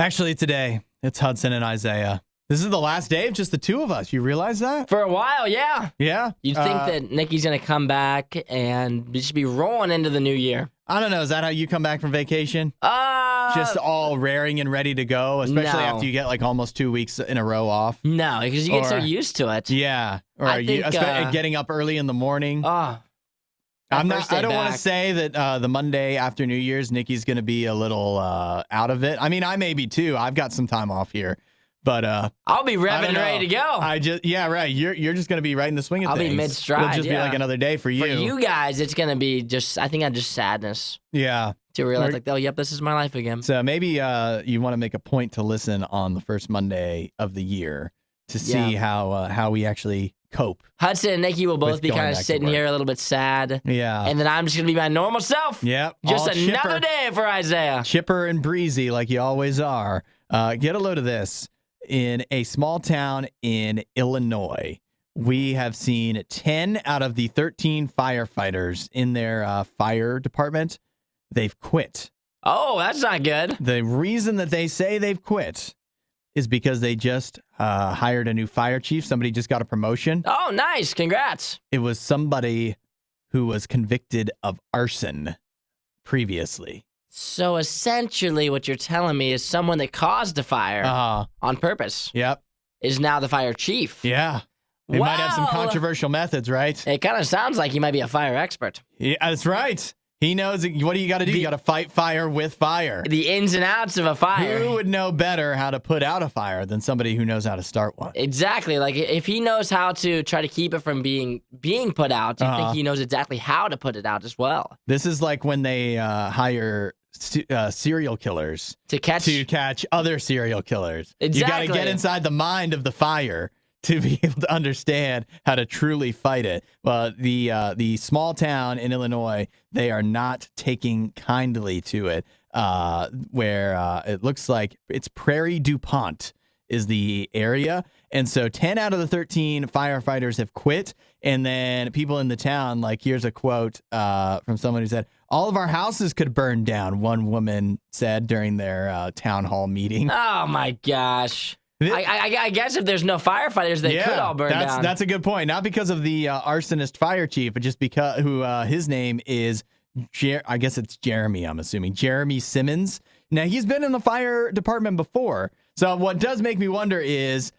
Actually, today, it's Hudson and Isaiah. This is the last day of just the two of us. You realize that? For a while, yeah. Yeah. You'd think that Nikki's going to come back and just be rolling into the new year. I don't know. Is that how you come back from vacation? Just all raring and ready to go, especially after you get like almost 2 weeks in a row off? No, because you get so used to it. Yeah. Or getting up early in the morning. I don't want to say that the Monday after New Year's, Nikki's going to be a little out of it. I mean, I may be too. I've got some time off here. But I'll be revving ready to go. Right. You're just gonna be right in the swing of things. I'll be mid-stride. It'll just be like another day for you. For you guys, it's gonna be just sadness. Yeah. To realize like, oh yep, this is my life again. So maybe you want to make a point to listen on the first Monday of the year to see how we actually cope. Hudson and Nikki will both be kind of sitting here a little bit sad. Yeah. And then I'm just gonna be my normal self. Yep. Just another day for Isaiah. Chipper and breezy like you always are. Get a load of this. In a small town in Illinois, we have seen 10 out of the 13 firefighters in their fire department. They've quit. Oh, that's not good. The reason that they say they've quit is because they just hired a new fire chief. Somebody just got a promotion. Oh, nice. Congrats. It was somebody who was convicted of arson previously. So essentially what you're telling me is someone that caused a fire on purpose is now the fire chief. Yeah. They might have some controversial methods, right? It kind of sounds like he might be a fire expert. Yeah, that's right. He knows what do you got to do? You got to fight fire with fire. The ins and outs of a fire. Who would know better how to put out a fire than somebody who knows how to start one? Exactly. Like if he knows how to try to keep it from being put out, you think he knows exactly how to put it out as well. This is like when they hire serial killers to catch other serial killers. Exactly. You got to get inside the mind of the fire to be able to understand how to truly fight it. Well, the small town in Illinois, they are not taking kindly to it. Where it looks like it's Prairie DuPont is the area. And so 10 out of the 13 firefighters have quit. And then people in the town, like here's a quote from someone who said, "All of our houses could burn down," one woman said during their town hall meeting. Oh, my gosh. I guess if there's no firefighters, they could all burn down. That's a good point. Not because of the arsonist fire chief, but just because his name is, I guess it's Jeremy, I'm assuming. Jeremy Simmons. Now, he's been in the fire department before. So what does make me wonder is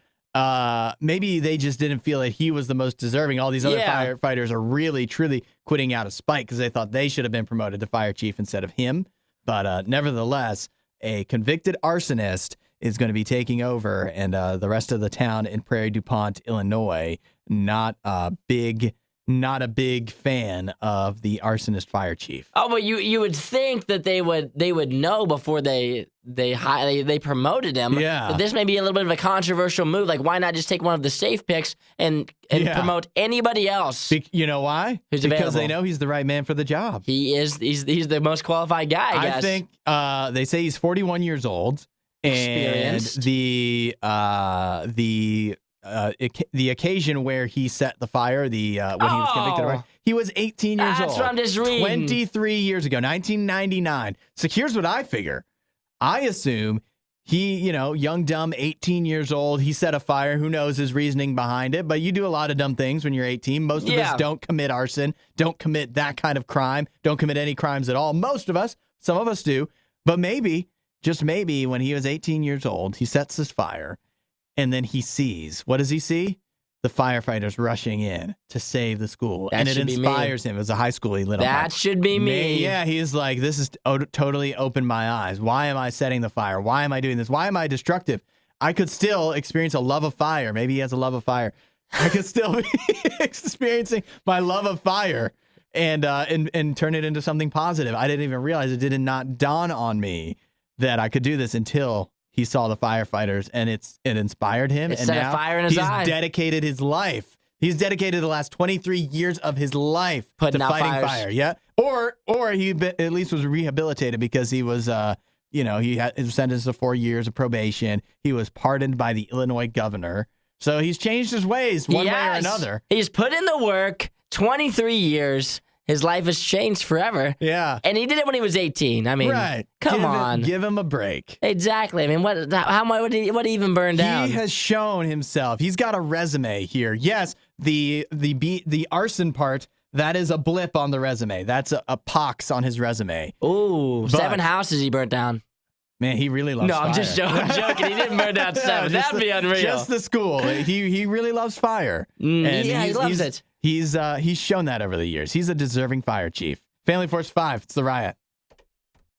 maybe they just didn't feel that he was the most deserving. All these other firefighters are really, truly quitting out of spite because they thought they should have been promoted to fire chief instead of him. But nevertheless, a convicted arsonist is going to be taking over, and the rest of the town in Prairie DuPont, Illinois, not a big fan of the arsonist fire chief. Oh, but you would think that they would know before they promoted him. Yeah. But this may be a little bit of a controversial move. Like, why not just take one of the safe picks and promote anybody else? You know why? Who's because available? They know he's the right man for the job. He's the most qualified guy, I guess. I think they say he's 41 years old. Experienced. And the occasion where he set the fire, when he was convicted, he was 18 years old. That's what I'm just reading. 23 years ago, 1999. So here's what I figure. I assume he, young, dumb, 18 years old, he set a fire. Who knows his reasoning behind it? But you do a lot of dumb things when you're 18. Most of us don't commit arson, don't commit that kind of crime, don't commit any crimes at all. Most of us, some of us do. But maybe, just maybe, when he was 18 years old, he sets this fire. And then he sees, what does he see? The firefighters rushing in to save the school. And it inspires him. As a high school, he lit on fire. That should be me. Yeah, he's like, this has totally opened my eyes. Why am I setting the fire? Why am I doing this? Why am I destructive? I could still experience a love of fire. Maybe he has a love of fire. I could still be experiencing my love of fire and turn it into something positive. I didn't even realize it did not dawn on me that I could do this until he saw the firefighters, and it inspired him. It set a fire in his eye. He's dedicated his life. He's dedicated the last 23 years of his life to fighting fire. Yeah, or he at least was rehabilitated because he was, he had his sentence of 4 years of probation. He was pardoned by the Illinois governor, so he's changed his ways one way or another. He's put in the work. 23 years. His life has changed forever. Yeah. And he did it when he was 18. I mean, come on. Give him a break. Exactly. I mean, what would he even burn down? He has shown himself. He's got a resume here. Yes, the arson part, that is a blip on the resume. That's a pox on his resume. Ooh, 7 houses he burnt down. Man, he really loves fire. No, I'm just joking. He didn't burn down 7. That'd be unreal. Just the school. He really loves fire. And he loves it. He's shown that over the years. He's a deserving fire chief. Family Force 5, it's the Riot.